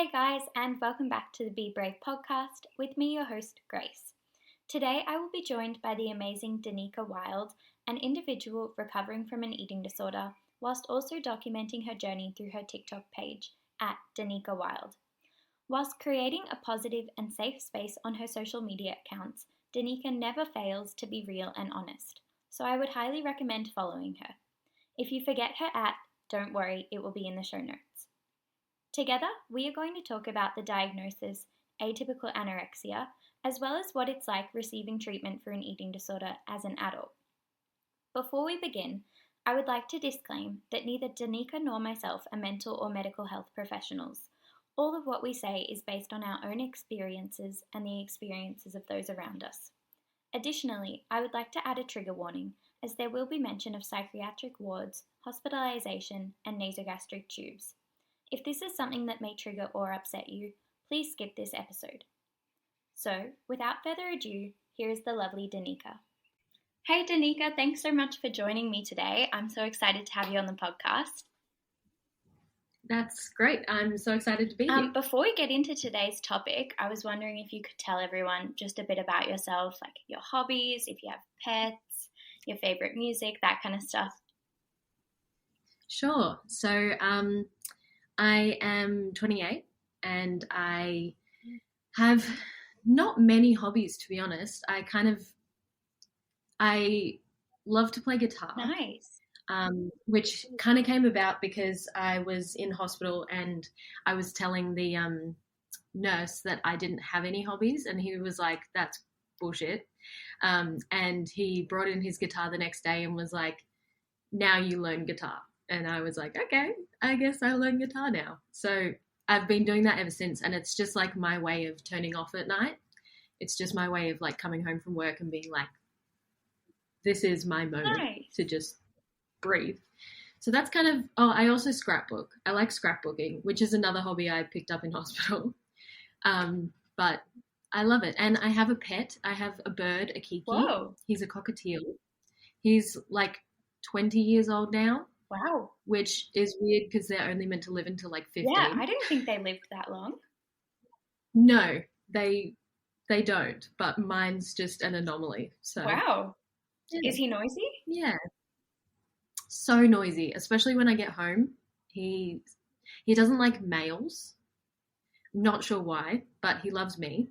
Hey guys, and welcome back to the Be Brave podcast with me, your host, Grace. Today I will be joined by the amazing Danica Wild, an individual recovering from an eating disorder, whilst also documenting her journey through her TikTok page at Danica Wild. Whilst creating a positive and safe space on her social media accounts, Danica never fails to be real and honest, so I would highly recommend following her. If you forget her don't worry, it will be in the show notes. Together, we are going to talk about the diagnosis atypical anorexia, as well as what it's like receiving treatment for an eating disorder as an adult. Before we begin, I would like to disclaim that neither Danica nor myself are mental or medical health professionals. All of what we say is based on our own experiences and the experiences of those around us. Additionally, I would like to add a trigger warning, as there will be mention of psychiatric wards, hospitalisation, and nasogastric tubes. If this is something that may trigger or upset you, please skip this episode. So, without further ado, here is the lovely Danica. Hey Danica, thanks so much for joining me today. I'm so excited to have you on the podcast. That's great. I'm so excited to be here. Before we get into today's topic, I was wondering if you could tell everyone just a bit about yourself, like your hobbies, if you have pets, your favourite music, that kind of stuff. Sure. So, I am 28 and I have not many hobbies, to be honest. I love to play guitar. Nice. Which kind of came about because I was in hospital and I was telling the nurse that I didn't have any hobbies, and he was like, that's bullshit. And he brought in his guitar the next day and was like, now you learn guitar. And I was like, okay, I guess I learn guitar now. So I've been doing that ever since. And it's just like my way of turning off at night. It's just my way of like coming home from work and being like, this is my moment to just breathe. So that's kind of, I also scrapbook. I like scrapbooking, which is another hobby I picked up in hospital. But I love it. And I have a pet. I have a bird, a kiki. Whoa. He's a cockatiel. He's like 20 years old now. Wow. Which is weird because they're only meant to live until like 15. Yeah, I didn't think they lived that long. No, they don't, but mine's just an anomaly. So wow. Yeah. Is he noisy? Yeah. So noisy, especially when I get home. He doesn't like males. Not sure why, but he loves me.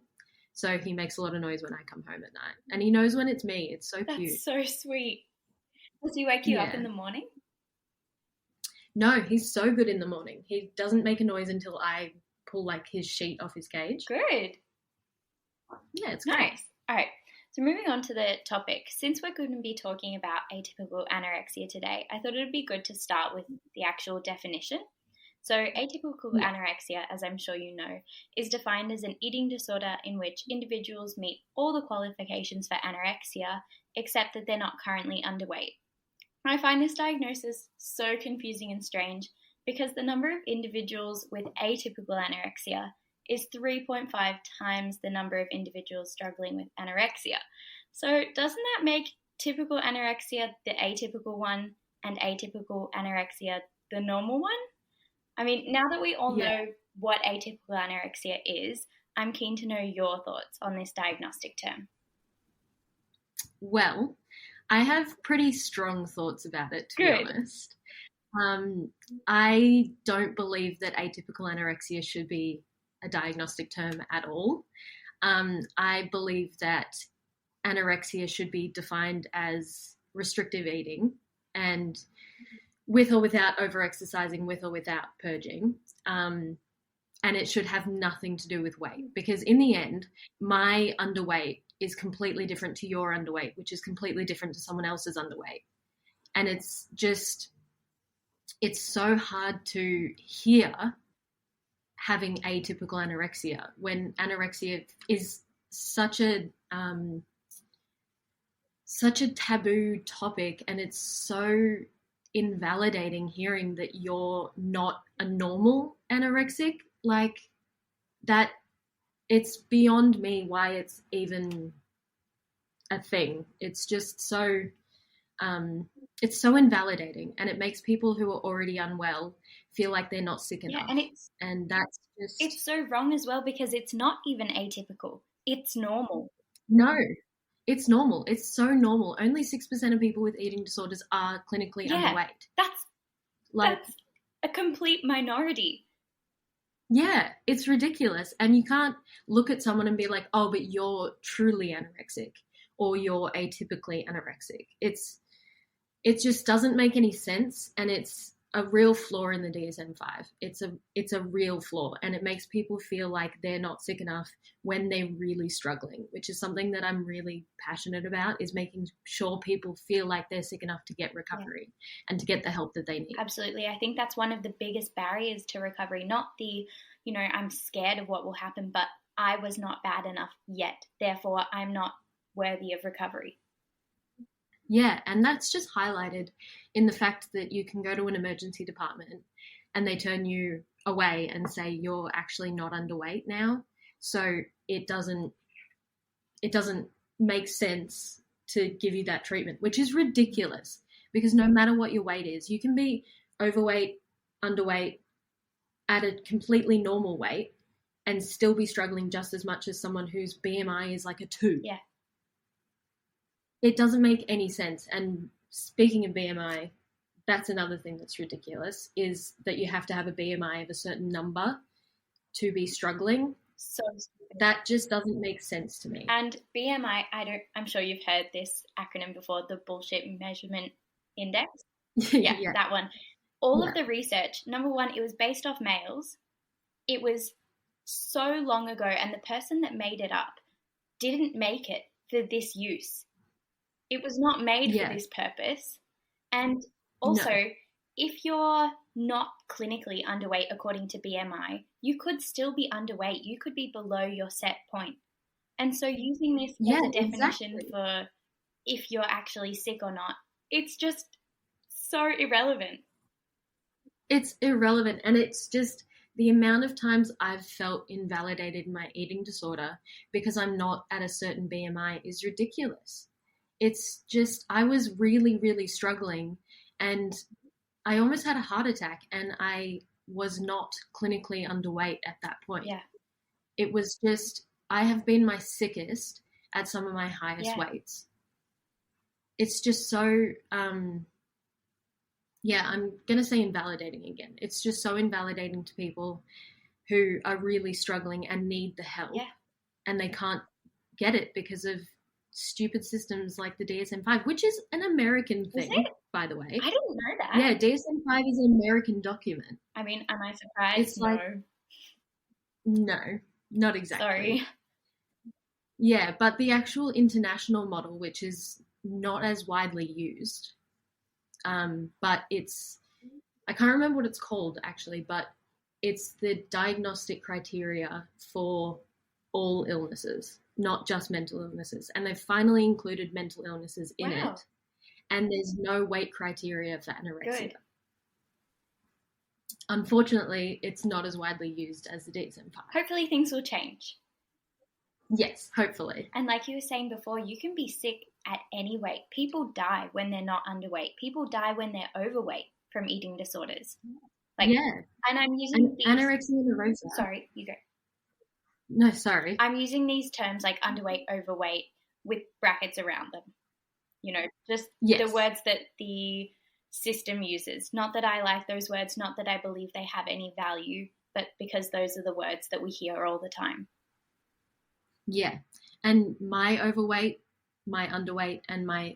So he makes a lot of noise when I come home at night. And he knows when it's me. It's so cute. That's so sweet. Does he wake you up in the morning? No, he's so good in the morning. He doesn't make a noise until I pull like his sheet off his cage. Good. Yeah, it's nice. Great. All right. So moving on to the topic, since we're going to be talking about atypical anorexia today, I thought it would be good to start with the actual definition. So atypical anorexia, as I'm sure you know, is defined as an eating disorder in which individuals meet all the qualifications for anorexia, except that they're not currently underweight. I find this diagnosis so confusing and strange because the number of individuals with atypical anorexia is 3.5 times the number of individuals struggling with anorexia. So doesn't that make typical anorexia the atypical one and atypical anorexia the normal one? I mean, now that we all know what atypical anorexia is, I'm keen to know your thoughts on this diagnostic term. Well, I have pretty strong thoughts about it, to be honest. I don't believe that atypical anorexia should be a diagnostic term at all. I believe that anorexia should be defined as restrictive eating and with or without over-exercising, with or without purging. And it should have nothing to do with weight, because in the end, my underweight is completely different to your underweight, which is completely different to someone else's underweight. And it's so hard to hear having atypical anorexia when anorexia is such a taboo topic, and it's so invalidating hearing that you're not a normal anorexic. Like that, it's beyond me why it's even a thing. It's just so it's so invalidating, and it makes people who are already unwell feel like they're not sick enough. and that's just it's so wrong as well, because it's not even atypical. It's normal. no. It's normal. It's so normal. Only 6% of people with eating disorders are clinically underweight. That's a complete minority. Yeah, it's ridiculous. And you can't look at someone and be like, oh, but you're truly anorexic or you're atypically anorexic. It just doesn't make any sense, and it's a real flaw in the DSM-5. It's a real flaw, and it makes people feel like they're not sick enough when they're really struggling, which is something that I'm really passionate about, is making sure people feel like they're sick enough to get recovery and to get the help that they need. Absolutely. I think that's one of the biggest barriers to recovery, not the, I'm scared of what will happen, but I was not bad enough yet, therefore I'm not worthy of recovery. Yeah, and that's just highlighted in the fact that you can go to an emergency department and they turn you away and say you're actually not underweight now. So it doesn't make sense to give you that treatment, which is ridiculous, because no matter what your weight is, you can be overweight, underweight, at a completely normal weight and still be struggling just as much as someone whose BMI is like a 2. Yeah. It doesn't make any sense. And speaking of BMI, that's another thing that's ridiculous, is that you have to have a BMI of a certain number to be struggling. So stupid. That just doesn't make sense to me. And BMI, I'm sure you've heard this acronym before, the bullshit measurement index. Yeah, that one. All of the research, number one, it was based off males. It was so long ago, and the person that made it up didn't make it for this use. It was not made for this purpose. And also, if you're not clinically underweight according to BMI, you could still be underweight. You could be below your set point. And so using this as a definition for if you're actually sick or not, it's just so irrelevant. It's irrelevant, and it's just the amount of times I've felt invalidated in my eating disorder because I'm not at a certain BMI is ridiculous. It's just, I was really, really struggling, and I almost had a heart attack, and I was not clinically underweight at that point. Yeah. It was just, I have been my sickest at some of my highest weights. It's just so, I'm going to say invalidating again. It's just so invalidating to people who are really struggling and need the help. Yeah. And they can't get it because of stupid systems like the DSM-5, which is an American thing, by the way. I didn't know that. Yeah, DSM-5 is an American document. I mean, am I surprised? It's like, no, not exactly. Sorry. Yeah, but the actual international model, which is not as widely used, but it's, I can't remember what it's called actually, but it's the diagnostic criteria for all illnesses, not just mental illnesses. And they've finally included mental illnesses in it. And there's no weight criteria for anorexia. Good. Unfortunately, it's not as widely used as the DSM-5. Hopefully things will change. Yes, hopefully. And like you were saying before, you can be sick at any weight. People die when they're not underweight. People die when they're overweight from eating disorders. And I'm using anorexia nervosa. Sorry, you go. No, sorry. I'm using these terms like underweight, overweight with brackets around them. Just the words that the system uses. Not that I like those words, not that I believe they have any value, but because those are the words that we hear all the time. Yeah. And my overweight, my underweight, and my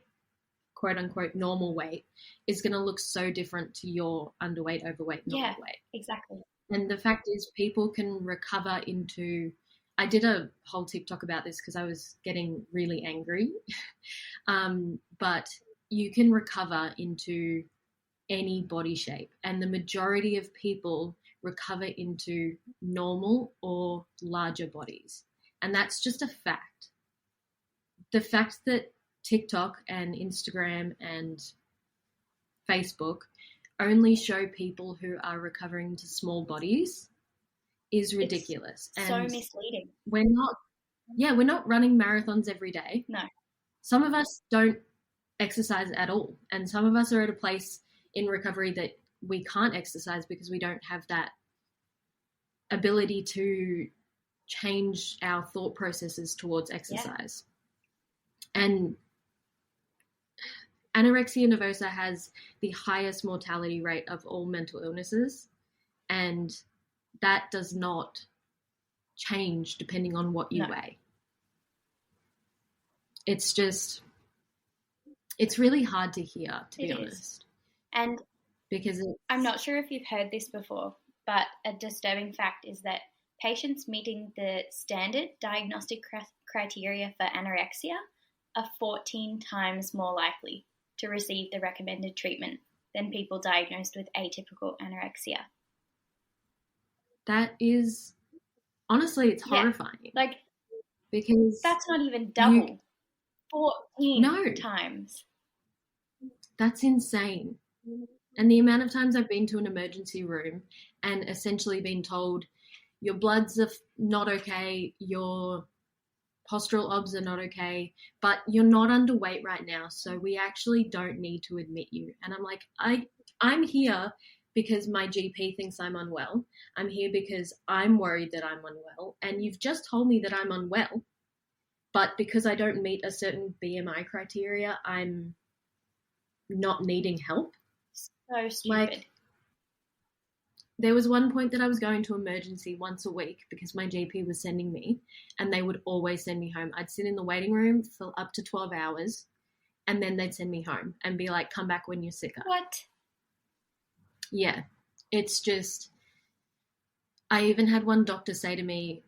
quote-unquote normal weight is going to look so different to your underweight, overweight, normal weight. Exactly. And the fact is people can recover into... I did a whole TikTok about this because I was getting really angry. But you can recover into any body shape. And the majority of people recover into normal or larger bodies. And that's just a fact. The fact that TikTok and Instagram and Facebook only show people who are recovering to small bodies is ridiculous. It's so misleading. We're not running marathons every day. No. Some of us don't exercise at all. And some of us are at a place in recovery that we can't exercise because we don't have that ability to change our thought processes towards exercise. Yeah. And anorexia nervosa has the highest mortality rate of all mental illnesses, and that does not change depending on what you weigh. It's just, it's really hard to hear, to be honest. And because I'm not sure if you've heard this before, but a disturbing fact is that patients meeting the standard diagnostic criteria for anorexia are 14 times more likely to receive the recommended treatment than people diagnosed with atypical anorexia. That is, honestly, it's horrifying. Like, because that's not even double. 14 times. That's insane. And the amount of times I've been to an emergency room and essentially been told your bloods are not okay, your postural obs are not okay, but you're not underweight right now, so we actually don't need to admit you. And I'm like, I'm here because my GP thinks I'm unwell. I'm here because I'm worried that I'm unwell. And you've just told me that I'm unwell, but because I don't meet a certain BMI criteria, I'm not needing help. So stupid. Like, there was one point that I was going to emergency once a week because my GP was sending me, and they would always send me home. I'd sit in the waiting room for up to 12 hours, and then they'd send me home and be like, come back when you're sicker. What? Yeah. It's just, I even had one doctor say to me,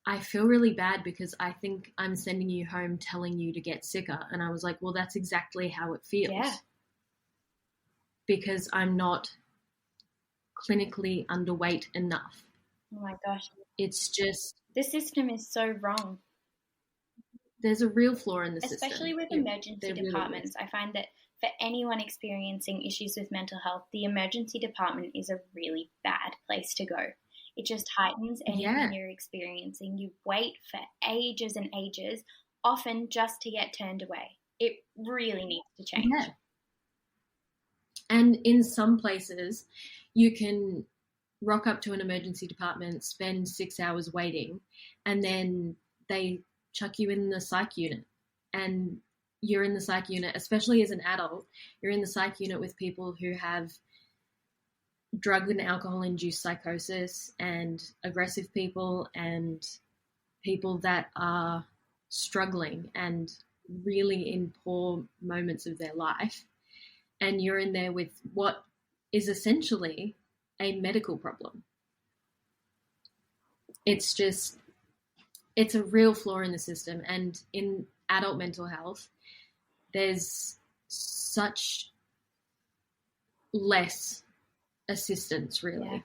I feel really bad because I think I'm sending you home telling you to get sicker. And I was like, well, that's exactly how it feels. Yeah. Because I'm not clinically underweight enough. Oh my gosh. It's just, the system is so wrong. There's a real flaw in the system. Especially with emergency departments. Really, I find that for anyone experiencing issues with mental health, the emergency department is a really bad place to go. It just heightens anything you're experiencing. You wait for ages and ages, often just to get turned away. It really needs to change. Yeah. And in some places, you can rock up to an emergency department, spend 6 hours waiting, and then they chuck you in the psych unit. And you're in the psych unit, especially as an adult, you're in the psych unit with people who have drug and alcohol-induced psychosis and aggressive people and people that are struggling and really in poor moments of their life. And you're in there with what is essentially a medical problem. It's just, it's a real flaw in the system. And in adult mental health, there's such less assistance, really. Yeah.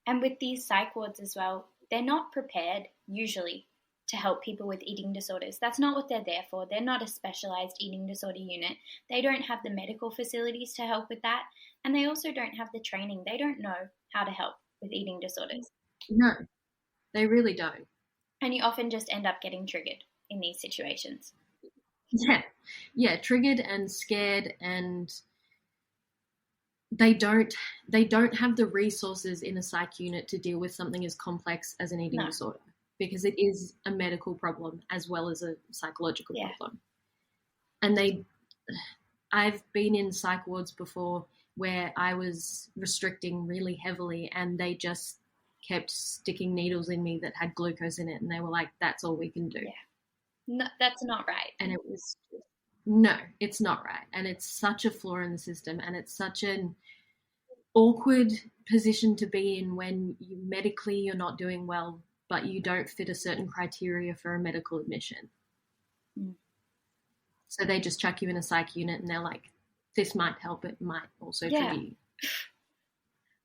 And with these psych wards as well, they're not prepared usually to help people with eating disorders. That's not what they're there for. They're not a specialized eating disorder unit. They don't have the medical facilities to help with that. And they also don't have the training. They don't know how to help with eating disorders. No, they really don't. And you often just end up getting triggered in these situations. Yeah, triggered and scared, and they don't have the resources in a psych unit to deal with something as complex as an eating disorder, because it is a medical problem as well as a psychological problem. And I've been in psych wards before where I was restricting really heavily, and they just kept sticking needles in me that had glucose in it, and they were like, that's all we can do. No, that's not right. And it was, no, it's not right. And it's such a flaw in the system, and it's such an awkward position to be in when medically you're not doing well, but you don't fit a certain criteria for a medical admission. So they just chuck you in a psych unit, and they're like, this might help, it might also trigger you.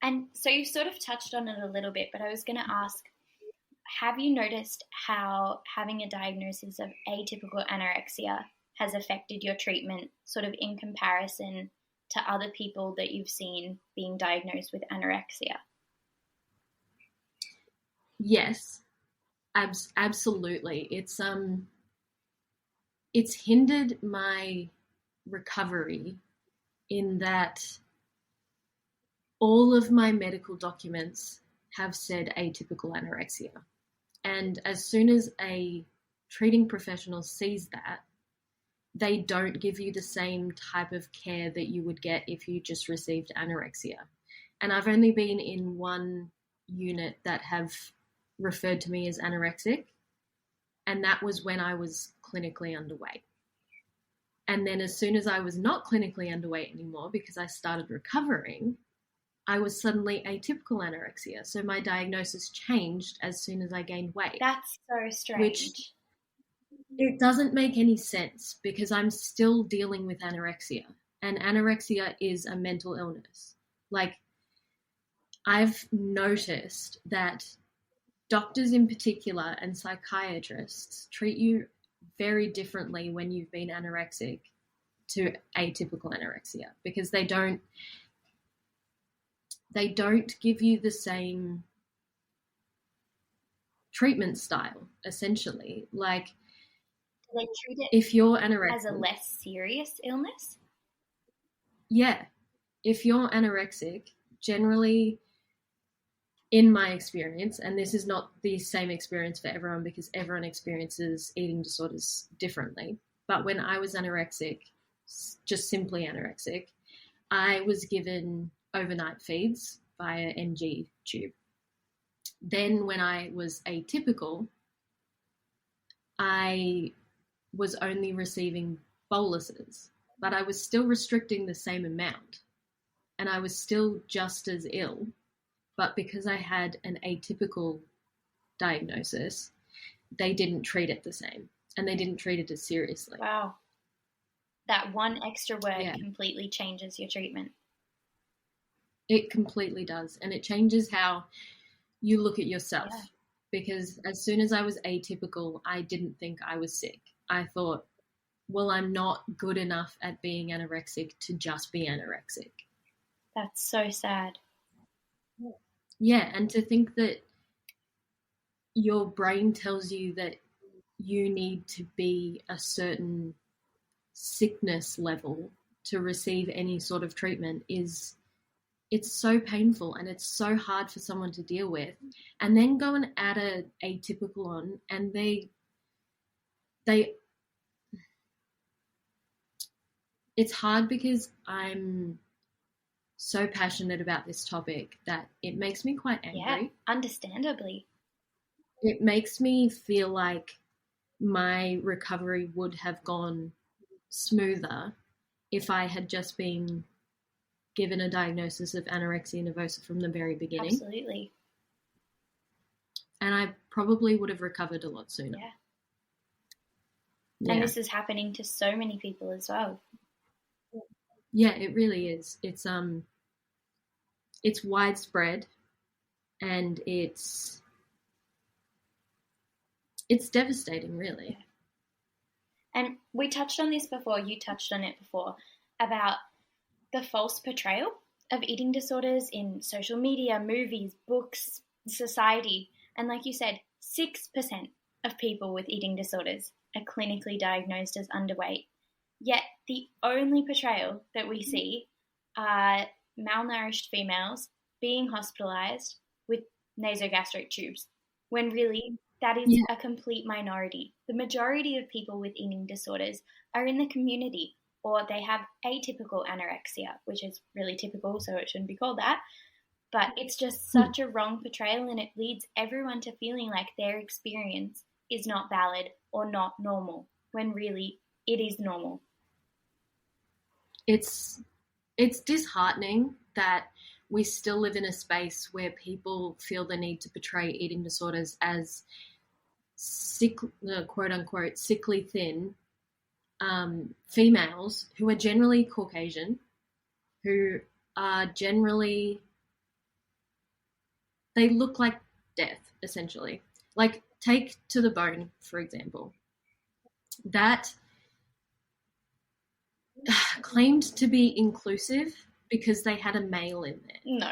And so you sort of touched on it a little bit, but I was going to ask, have you noticed how having a diagnosis of atypical anorexia has affected your treatment sort of in comparison to other people that you've seen being diagnosed with anorexia? Yes, absolutely. It's hindered my recovery in that all of my medical documents have said atypical anorexia. And as soon as a treating professional sees that, they don't give you the same type of care that you would get if you just received anorexia. And I've only been in one unit that have referred to me as anorexic, and that was when I was clinically underweight. And then as soon as I was not clinically underweight anymore, because I started recovering, I was suddenly atypical anorexia. So my diagnosis changed as soon as I gained weight. That's so strange. Which it doesn't make any sense because I'm still dealing with anorexia. And anorexia is a mental illness. Like, I've noticed that doctors in particular and psychiatrists treat you very differently when you've been anorexic to atypical anorexia because they don't give you the same treatment style, essentially. Like, do they treat it if you're anorexic as a less serious illness? Yeah. If you're anorexic, generally, in my experience, and this is not the same experience for everyone because everyone experiences eating disorders differently, but when I was anorexic, just simply anorexic, I was given overnight feeds via NG tube. Then when I was atypical, I was only receiving boluses, but I was still restricting the same amount and I was still just as ill. But because I had an atypical diagnosis, they didn't treat it the same and they didn't treat it as seriously. Wow. That one extra word completely changes your treatment. It completely does. And it changes how you look at yourself. Yeah. Because as soon as I was atypical, I didn't think I was sick. I thought, well, I'm not good enough at being anorexic to just be anorexic. That's so sad. Yeah, and to think that your brain tells you that you need to be a certain sickness level to receive any sort of treatment it's so painful and it's so hard for someone to deal with. And then go and add a atypical on and they it's hard because I'm so passionate about this topic that it makes me quite angry. Yeah, understandably. It makes me feel like my recovery would have gone smoother if I had just been given a diagnosis of anorexia nervosa from the very beginning. Absolutely. And I probably would have recovered a lot sooner. Yeah. And this is happening to so many people as well. Yeah, it really is. It's widespread and it's devastating, really. Yeah. And we touched on this before, you touched on it before, about the false portrayal of eating disorders in social media, movies, books, society. And like you said, 6% of people with eating disorders are clinically diagnosed as underweight. Yet the only portrayal that we see are malnourished females being hospitalised with nasogastric tubes, when really that is a complete minority. The majority of people with eating disorders are in the community, or they have atypical anorexia, which is really typical, so it shouldn't be called that. But it's just such a wrong portrayal, and it leads everyone to feeling like their experience is not valid or not normal, when really it is normal. It's disheartening that we still live in a space where people feel the need to portray eating disorders as sick, quote unquote, sickly thin females who are generally Caucasian, who are generally, they look like death, essentially. Like, take To the Bone, for example. That claimed to be inclusive because they had a male in there. No.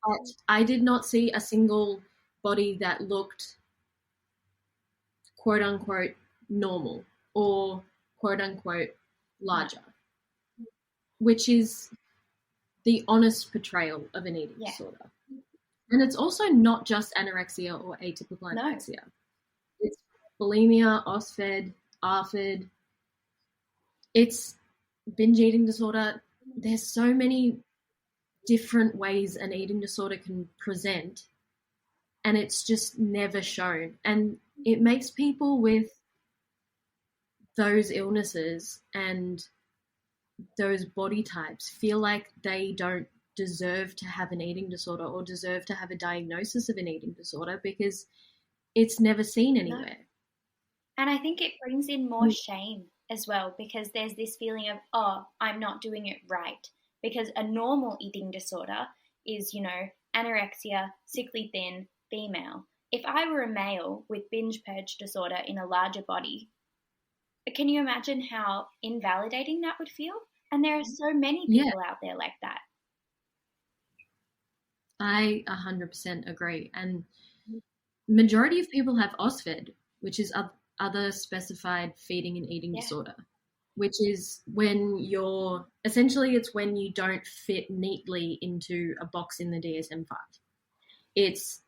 But I did not see a single body that looked quote unquote normal or quote unquote larger, which is the honest portrayal of an eating disorder. And it's also not just anorexia or atypical anorexia. No. It's bulimia, OSFED, ARFID. It's binge eating disorder. There's so many different ways an eating disorder can present, and it's just never shown. And it makes people with those illnesses and those body types feel like they don't deserve to have an eating disorder or deserve to have a diagnosis of an eating disorder because it's never seen anywhere. No. And I think it brings in more shame as well, because there's this feeling of, oh, I'm not doing it right. Because a normal eating disorder is, anorexia, sickly thin, female. If I were a male with binge purge disorder in a larger body, can you imagine how invalidating that would feel? And there are so many people out there like that. I 100% agree. And majority of people have OSFED, which is other specified feeding and eating disorder, which is when it's when you don't fit neatly into a box in the DSM-5. It's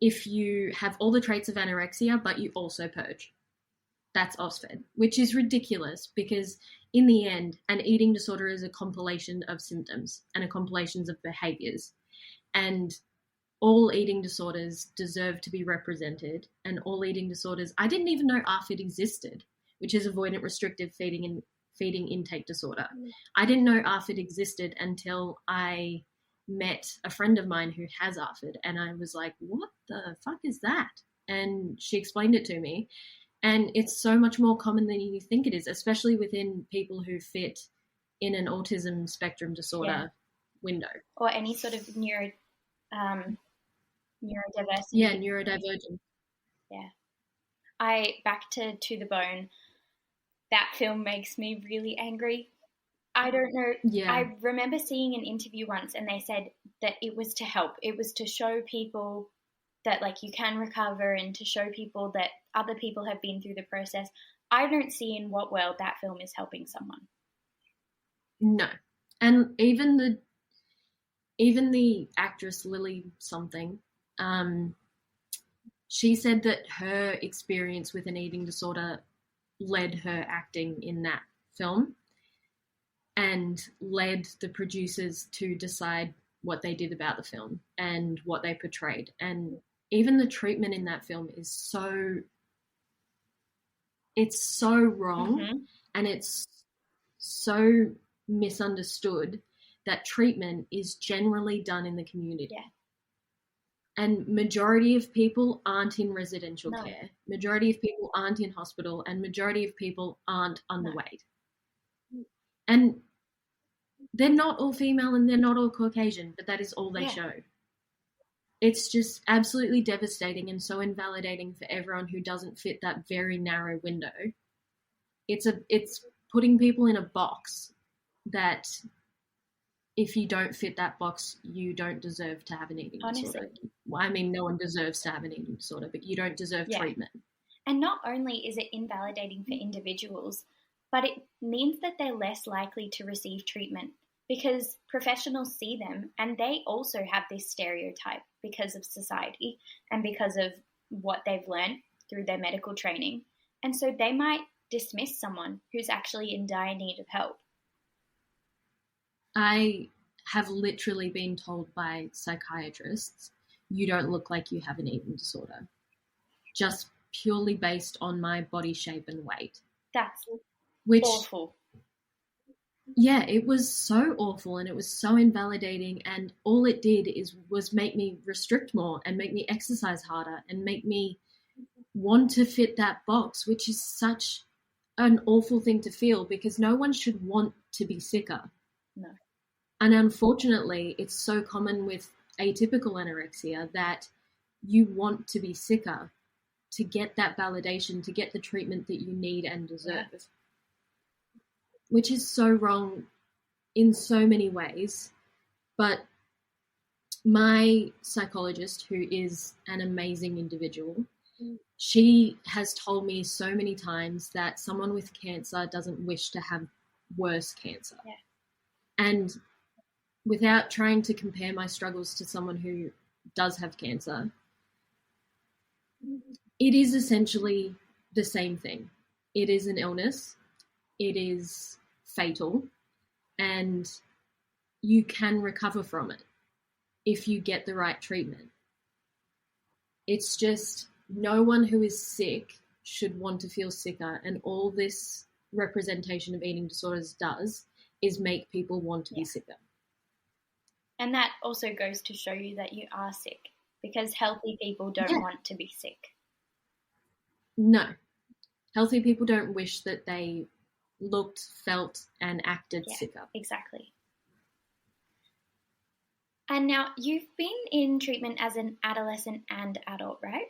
if you have all the traits of anorexia, but you also purge. That's OSFED, which is ridiculous because in the end, an eating disorder is a compilation of symptoms and a compilation of behaviors. And all eating disorders deserve to be represented, and all eating disorders, I didn't even know ARFID existed, which is avoidant restrictive feeding intake disorder. I didn't know ARFID existed until I met a friend of mine who has ARFID, and I was like, what the fuck is that? And she explained it to me. And it's so much more common than you think it is, especially within people who fit in an autism spectrum disorder window. Or any sort of neurodiversity. Yeah, neurodivergent. Yeah. Back to the Bone, that film makes me really angry. I don't know. Yeah. I remember seeing an interview once and they said that it was to help. It was to show people that you can recover and to show people that other people have been through the process. I don't see in what world that film is helping someone. No. And even the actress Lily something, she said that her experience with an eating disorder led her acting in that film and led the producers to decide what they did about the film and what they portrayed. And even the treatment in that film is so wrong, and it's so misunderstood that treatment is generally done in the community. Yeah. And majority of people aren't in residential care. Majority of people aren't in hospital, and majority of people aren't underweight. And they're not all female and they're not all Caucasian, but that is all they show. It's just absolutely devastating and so invalidating for everyone who doesn't fit that very narrow window. It's putting people in a box that if you don't fit that box, you don't deserve to have an eating disorder. I mean, no one deserves to have an eating disorder, but you don't deserve treatment. And not only is it invalidating for individuals, but it means that they're less likely to receive treatment because professionals see them and they also have this stereotype because of society and because of what they've learned through their medical training. And so they might dismiss someone who's actually in dire need of help. I have literally been told by psychiatrists, you don't look like you have an eating disorder, just purely based on my body shape and weight. That's awful. Yeah, it was so awful and it was so invalidating, and all it did was make me restrict more and make me exercise harder and make me want to fit that box, which is such an awful thing to feel because no one should want to be sicker. No. And unfortunately, it's so common with atypical anorexia that you want to be sicker to get that validation, to get the treatment that you need and deserve. Yeah. Which is so wrong in so many ways. But my psychologist, who is an amazing individual, she has told me so many times that someone with cancer doesn't wish to have worse cancer. Yeah. And without trying to compare my struggles to someone who does have cancer, it is essentially the same thing. It is an illness. It is fatal, and you can recover from it if you get the right treatment. It's just no one who is sick should want to feel sicker, and all this representation of eating disorders does is make people want to be sicker. And that also goes to show you that you are sick, because healthy people don't want to be sick. No. Healthy people don't wish that they looked, felt, and acted sicker. Exactly. And now you've been in treatment as an adolescent and adult, right?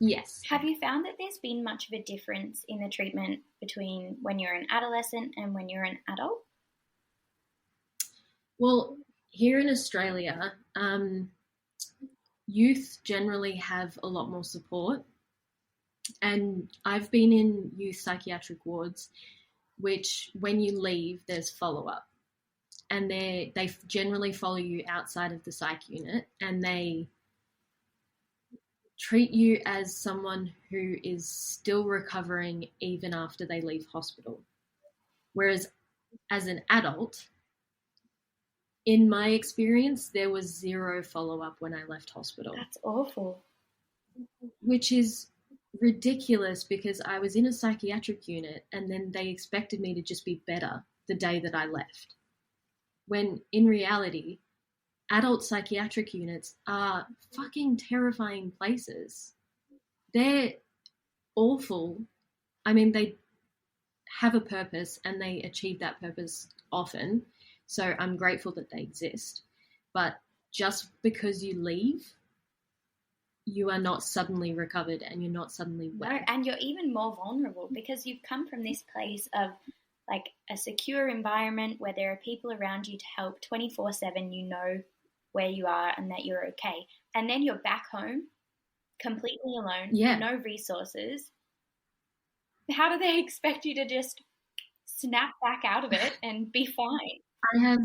Yes. Have you found that there's been much of a difference in the treatment between when you're an adolescent and when you're an adult? Well, here in Australia, youth generally have a lot more support. And I've been in youth psychiatric wards, which when you leave, there's follow-up. And they generally follow you outside of the psych unit, and they treat you as someone who is still recovering even after they leave hospital. Whereas as an adult, in my experience, there was zero follow-up when I left hospital. That's awful. Which is ridiculous, because I was in a psychiatric unit and then they expected me to just be better the day that I left. When in reality, adult psychiatric units are fucking terrifying places. They're awful. I mean, they have a purpose and they achieve that purpose often. So I'm grateful that they exist. But just because you leave, you are not suddenly recovered and you're not suddenly well. No, and you're even more vulnerable because you've come from this place of like a secure environment where there are people around you to help 24/7. You know where you are and that you're okay. And then you're back home completely alone, no resources. How do they expect you to just snap back out of it and be fine? I have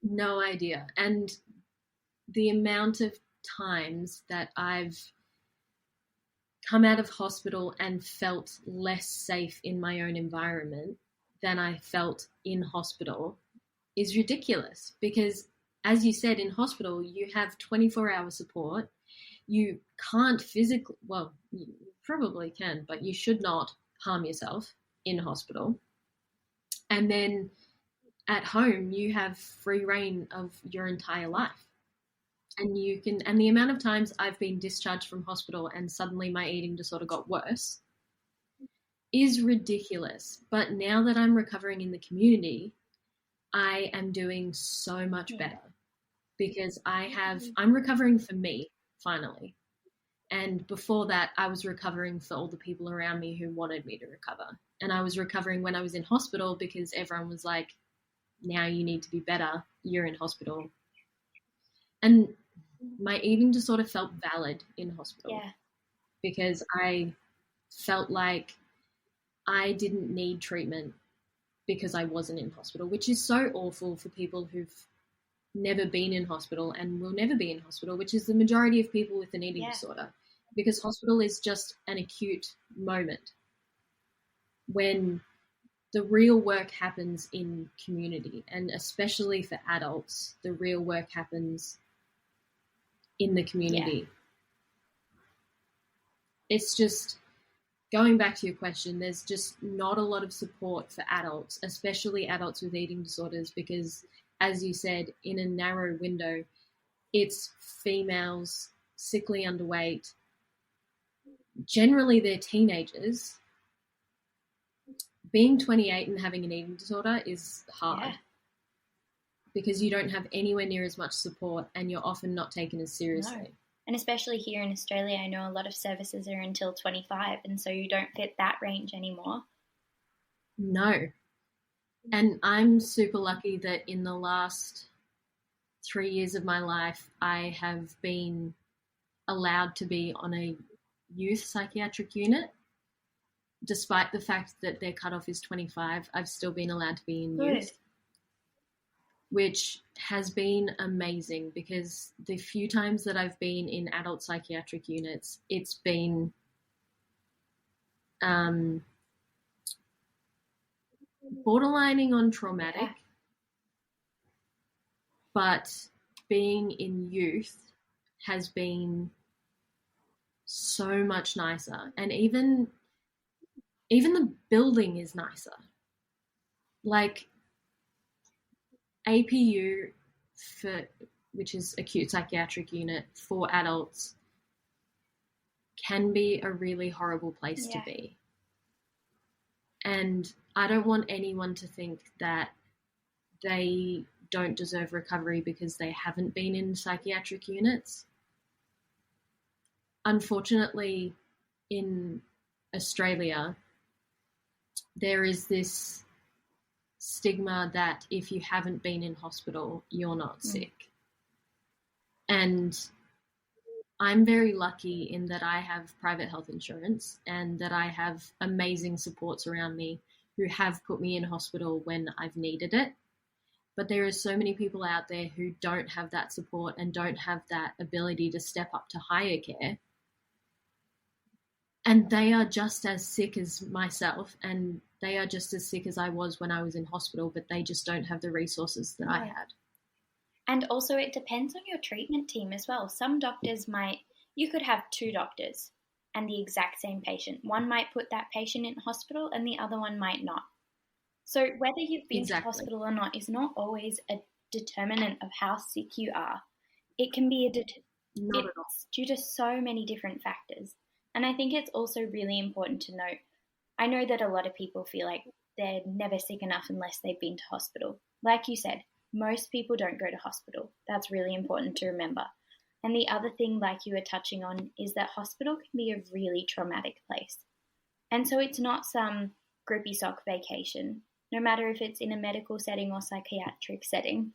no idea. And the amount of times that I've come out of hospital and felt less safe in my own environment than I felt in hospital is ridiculous, because as you said, in hospital you have 24-hour support. You can't physically, well, you probably can, but you should not harm yourself in hospital. And then at home you have free reign of your entire life. And you can, and the amount of times I've been discharged from hospital and suddenly my eating disorder got worse is ridiculous. But now that I'm recovering in the community, I am doing so much better, because I'm recovering for me, finally. And before that, I was recovering for all the people around me who wanted me to recover. And I was recovering when I was in hospital because everyone was like, now you need to be better, you're in hospital. And my eating disorder felt valid in hospital because I felt like I didn't need treatment because I wasn't in hospital, which is so awful for people who've never been in hospital and will never be in hospital, which is the majority of people with an eating disorder, because hospital is just an acute moment when the real work happens in community, and especially for adults, the real work happens in the community. It's just, going back to your question, there's just not a lot of support for adults, especially adults with eating disorders, because as you said, in a narrow window, it's females, sickly underweight. Generally, they're teenagers. Being 28 and having an eating disorder is hard because you don't have anywhere near as much support and you're often not taken as seriously. No. And especially here in Australia, I know a lot of services are until 25, and so you don't fit that range anymore. No. And I'm super lucky that in the last 3 years of my life, I have been allowed to be on a youth psychiatric unit. Despite the fact that their cutoff is 25, I've still been allowed to be in youth, which has been amazing because the few times that I've been in adult psychiatric units, it's been borderlining on traumatic, but being in youth has been so much nicer. And even the building is nicer. Like APU, which is acute psychiatric unit for adults, can be a really horrible place to be. And I don't want anyone to think that they don't deserve recovery because they haven't been in psychiatric units. Unfortunately, in Australia, there is this stigma that if you haven't been in hospital, you're not sick. And I'm very lucky in that I have private health insurance and that I have amazing supports around me who have put me in hospital when I've needed it. But there are so many people out there who don't have that support and don't have that ability to step up to higher care. And they are just as sick as myself, and they are just as sick as I was when I was in hospital, but they just don't have the resources that I had. And also it depends on your treatment team as well. Some doctors you could have two doctors and the exact same patient. One might put that patient in hospital and the other one might not. So whether you've been to hospital or not is not always a determinant of how sick you are. It can be not at all. Due to so many different factors. And I think it's also really important to note, I know that a lot of people feel like they're never sick enough unless they've been to hospital. Like you said, most people don't go to hospital. That's really important to remember. And the other thing, like you were touching on, is that hospital can be a really traumatic place. And so it's not some grippy sock vacation, no matter if it's in a medical setting or psychiatric setting.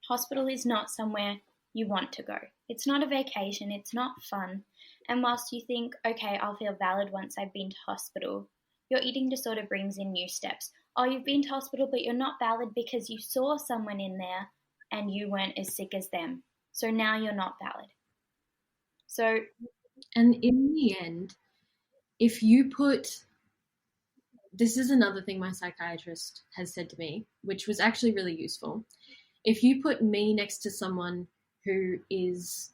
Hospital is not somewhere you want to go. It's not a vacation. It's not fun. And whilst you think, okay, I'll feel valid once I've been to hospital, your eating disorder brings in new steps. Oh, you've been to hospital, but you're not valid because you saw someone in there and you weren't as sick as them. So now you're not valid. So, and in the end, if you put, this is another thing my psychiatrist has said to me, which was actually really useful. If you put me next to someone who is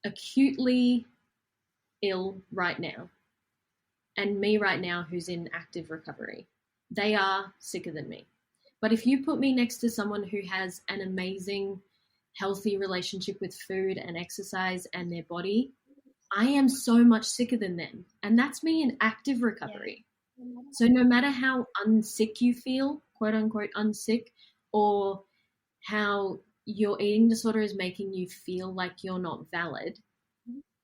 acutely ill right now, and me right now who's in active recovery, they are sicker than me. But if you put me next to someone who has an amazing, healthy relationship with food and exercise and their body, I am so much sicker than them. And that's me in active recovery. Yeah. So no matter how unsick you feel, quote unquote unsick, or how your eating disorder is making you feel like you're not valid,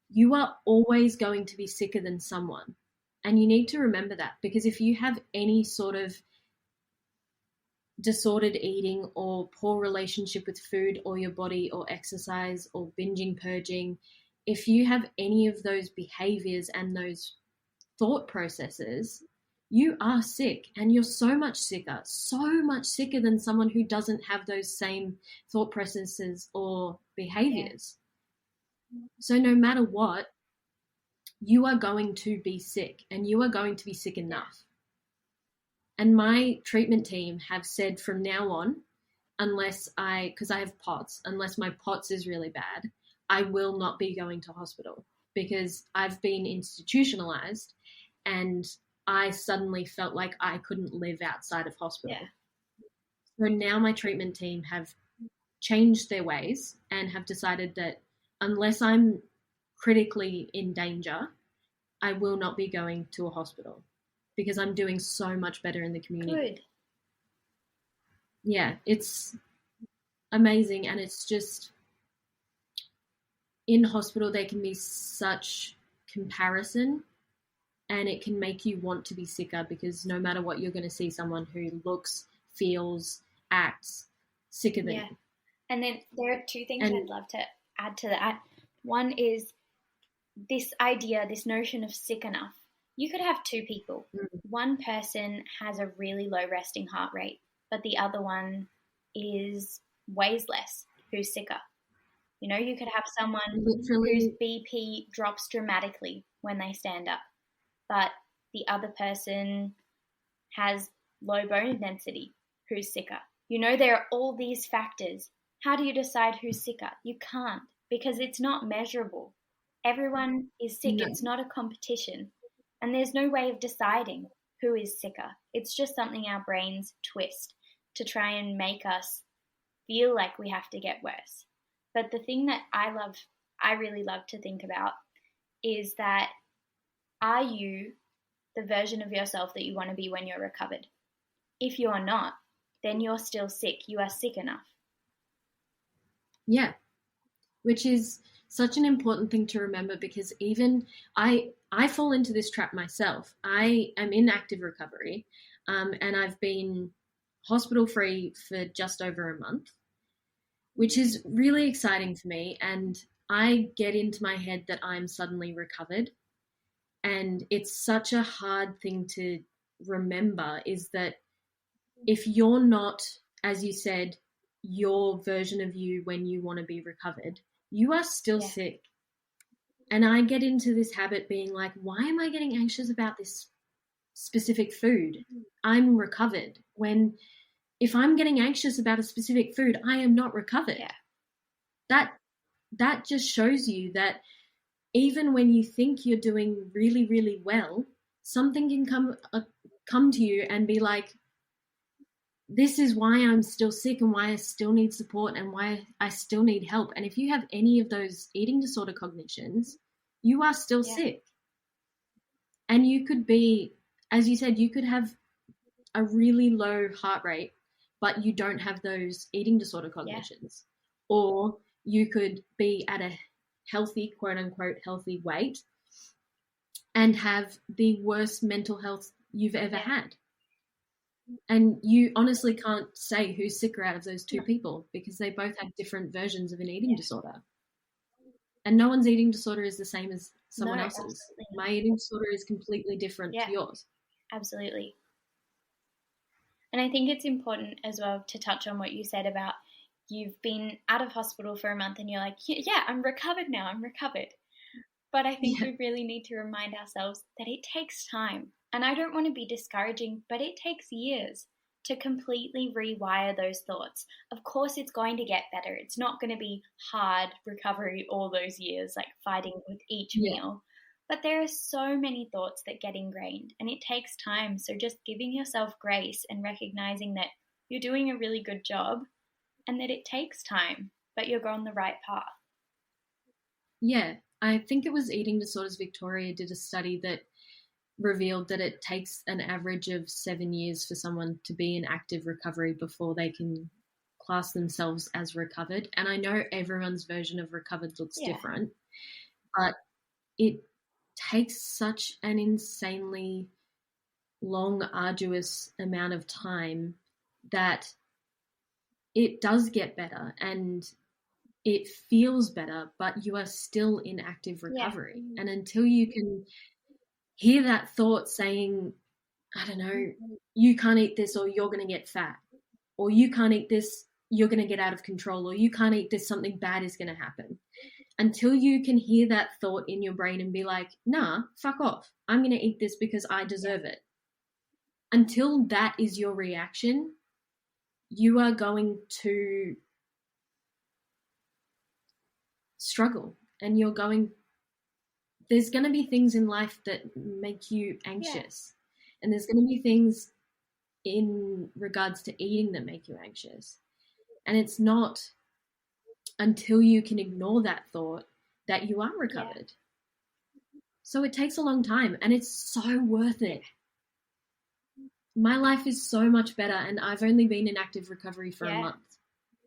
you are always going to be sicker than someone. And you need to remember that, because if you have any sort of disordered eating or poor relationship with food or your body or exercise or binging, purging, if you have any of those behaviors and those thought processes, you are sick, and you're so much sicker than someone who doesn't have those same thought processes or behaviors. Yeah. So no matter what, you are going to be sick, and you are going to be sick enough. And my treatment team have said from now on, because I have POTS, unless my POTS is really bad, I will not be going to hospital, because I've been institutionalized and I suddenly felt like I couldn't live outside of hospital. Yeah. So now my treatment team have changed their ways and have decided that unless I'm critically in danger, I will not be going to a hospital, because I'm doing so much better in the community. Good. Yeah, it's amazing. And it's just, in hospital, there can be such comparison, and it can make you want to be sicker, because no matter what, you're going to see someone who looks, feels, acts sicker than you. And then there are two things I'd love to add to that. One is this idea, this notion of sick enough. You could have two people. One person has a really low resting heart rate, but the other one weighs less, who's sicker. You know, you could have someone whose BP drops dramatically when they stand up, but the other person has low bone density, who's sicker. You know, there are all these factors. How do you decide who's sicker? You can't, because it's not measurable. Everyone is sick. No. It's not a competition. And there's no way of deciding who is sicker. It's just something our brains twist to try and make us feel like we have to get worse. But the thing that I really love to think about is that, are you the version of yourself that you want to be when you're recovered? If you're not, then you're still sick. You are sick enough. Yeah, which is such an important thing to remember, because even I fall into this trap myself. I am in active recovery, and I've been hospital free for just over a month, which is really exciting for me. And I get into my head that I'm suddenly recovered. And it's such a hard thing to remember, is that if you're not, as you said, your version of you when you want to be recovered, you are still sick. And I get into this habit being like, why am I getting anxious about this specific food? I'm recovered. When if I'm getting anxious about a specific food, I am not recovered. Yeah. That just shows you that even when you think you're doing really, really well, something can come to you and be like, this is why I'm still sick and why I still need support and why I still need help. And if you have any of those eating disorder cognitions, you are still sick. And you could be, as you said, you could have a really low heart rate, but you don't have those eating disorder cognitions. Or you could be at a healthy, quote unquote, healthy weight and have the worst mental health you've ever had. And you honestly can't say who's sicker out of those two people, because they both have different versions of an eating disorder. And no one's eating disorder is the same as someone else's. Absolutely. My eating disorder is completely different to yours. Absolutely. And I think it's important as well to touch on what you said about you've been out of hospital for a month and you're like, yeah, I'm recovered now, I'm recovered. But I think we really need to remind ourselves that it takes time. And I don't want to be discouraging, but it takes years to completely rewire those thoughts. Of course, it's going to get better. It's not going to be hard recovery all those years, like fighting with each meal. But there are so many thoughts that get ingrained, and it takes time. So just giving yourself grace and recognizing that you're doing a really good job and that it takes time, but you're on the right path. Yeah, I think it was Eating Disorders Victoria did a study that revealed that it takes an average of 7 years for someone to be in active recovery before they can class themselves as recovered. And I know everyone's version of recovered looks different, but it takes such an insanely long, arduous amount of time that it does get better and it feels better, but you are still in active recovery. And until you can hear that thought saying, I don't know, you can't eat this or you're going to get fat, or you can't eat this, you're going to get out of control, or you can't eat this, something bad is going to happen. Until you can hear that thought in your brain and be like, nah, fuck off, I'm going to eat this because I deserve it. Until that is your reaction, you are going to struggle, and there's going to be things in life that make you anxious. And there's going to be things in regards to eating that make you anxious. And it's not until you can ignore that thought that you are recovered. So it takes a long time, and it's so worth it. My life is so much better, and I've only been in active recovery for a month.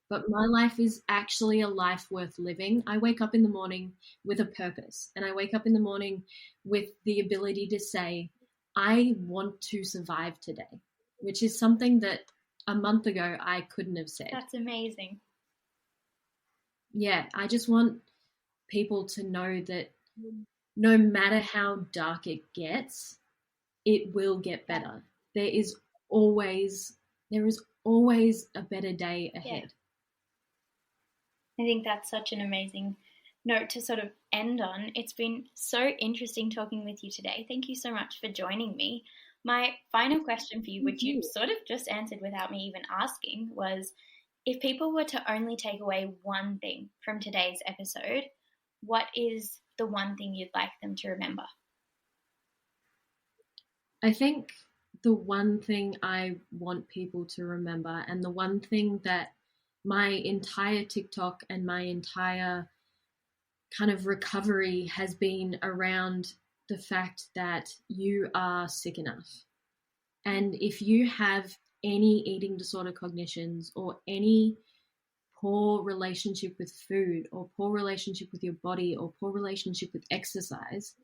But my life is actually a life worth living. I wake up in the morning with a purpose, and I wake up in the morning with the ability to say, I want to survive today, which is something that a month ago I couldn't have said. That's amazing. Yeah, I just want people to know that no matter how dark it gets, it will get better. There is always a better day ahead. I think that's such an amazing note to sort of end on. It's been so interesting talking with you today. Thank you so much for joining me. My final question for you, which you sort of just answered without me even asking, was if people were to only take away one thing from today's episode, what is the one thing you'd like them to remember? I think the one thing I want people to remember, and the one thing that my entire TikTok and my entire kind of recovery has been around the fact that you are sick enough. And if you have any eating disorder cognitions or any poor relationship with food or poor relationship with your body or poor relationship with exercise,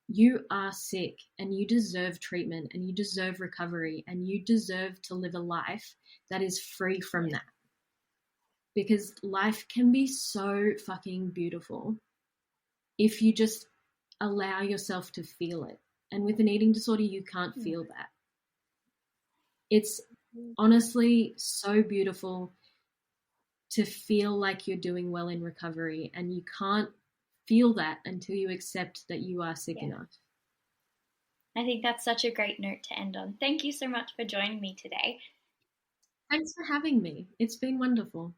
you are sick and you deserve treatment and you deserve recovery and you deserve to live a life that is free from that. Because life can be so fucking beautiful if you just allow yourself to feel it. And with an eating disorder, you can't feel that. It's honestly so beautiful to feel like you're doing well in recovery, and you can't feel that until you accept that you are sick enough. I think that's such a great note to end on. Thank you so much for joining me today. Thanks for having me. It's been wonderful.